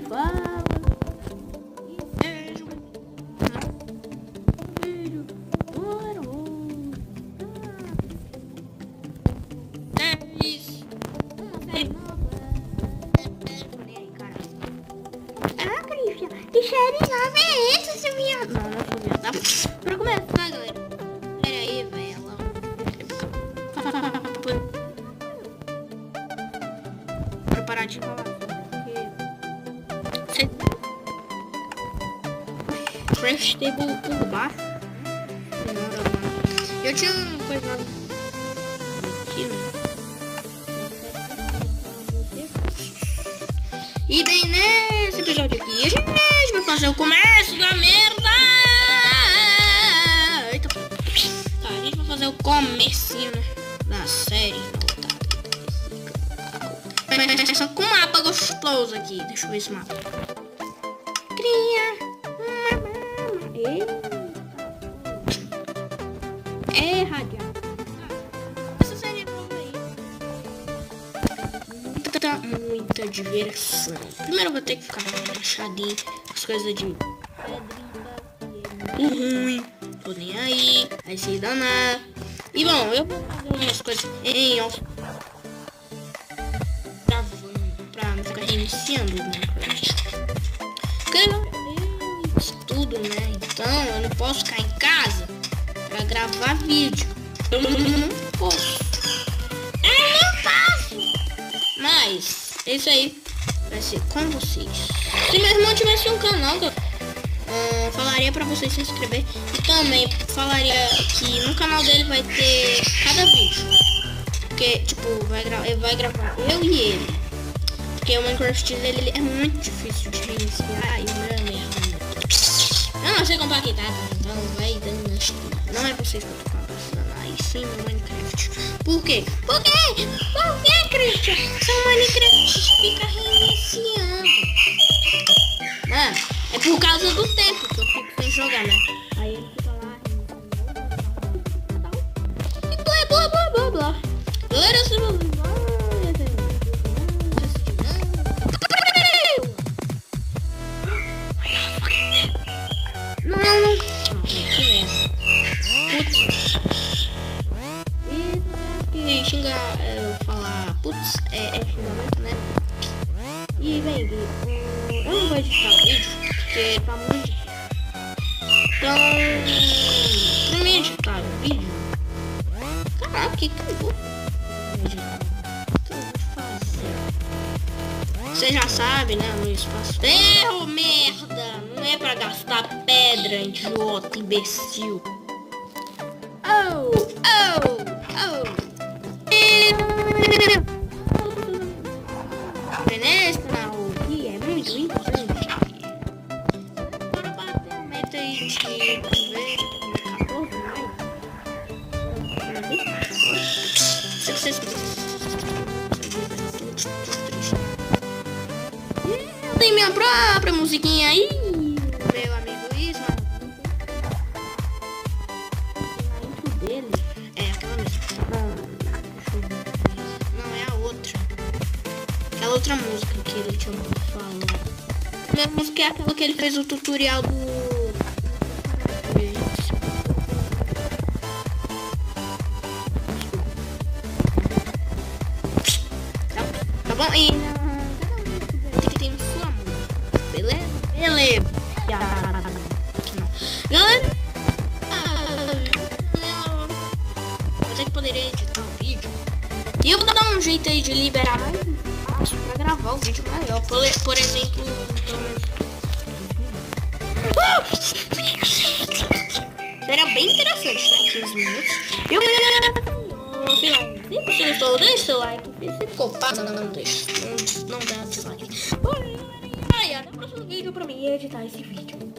fala. Beijo. Beijo. Que série nova é essa, seu viado? Não sou viado, tá? Pra começar, galera. Pera aí, velho. Pra parar de falar. Crash Table por baixo. Eu tinha uma coisa lá aqui, né? E bem, nesse episódio aqui, a gente vai fazer o começo da merda. Eita. Tá, a gente vai fazer o comecinho, né, da série. Mas só com um mapa gostoso aqui. Deixa eu ver esse mapa. Cria. É radial. Essa série é nova aí. Tá muita diversão. Primeiro eu vou ter que ficar relaxadinho. As coisas de pedrinha ruim. Tô nem aí. Aí se danar. E bom, eu vou fazer umas coisas em off. Gravando pra não ficar reiniciando o Minecraft. Porque eu estudo, né? Então eu não posso ficar em casa pra gravar vídeo. Eu não posso. Eu não faço. Mas isso aí vai ser com vocês. Se meu irmão tivesse um canal, eu falaria pra vocês se inscrever. E também falaria que no canal dele vai ter cada vídeo. Porque, tipo, ele vai gravar eu e ele. Porque o Minecraft dele é muito difícil de reiniciar e não é mesmo. Eu não sei compactar, tá? Então vai dando. Não é vocês que eu tô falando, aí sim no Minecraft. Por quê? Por quê? Por quê, Christian? São Minecraft fica reiniciando. Mano, é por causa do tempo que eu fico sem jogar, né? Aí ele fica lá e blá blá blá blá. Galera, se você xingar, falar putz, é xingamento, né? E bem, eu não vou editar o vídeo porque tá muito difícil. Então, pra mim editar o vídeo, caraca, que eu vou editar? O que eu vou fazer? Você já sabe, né? No espaço. Ferro, merda! Não é pra gastar pedra, idiota, imbecil. Oh, oh, oh. Nesse canal aqui é muito importante. Bora bater a meta aí de 14 mais. Eu tenho minha própria musiquinha aí, meu amigo Isma. A intro dele é aquela mesma. Não, é a outra. Aquela outra música que ele tinha falado. A minha música é aquela que ele fez o tutorial do... Tá bom? E tem sua música. Beleza? Beleza. Galera, eu sei que poderia editar o vídeo. E eu vou dar um jeito aí de liberar mais espaço pra gravar o vídeo maior. Por exemplo, será bem interessante, né? 15 minutos. E eu sei lá, se você gostou, deixa seu like. Se ficou fácil, não deixa. Não dá dislike. Até o próximo vídeo pra mim editar esse vídeo.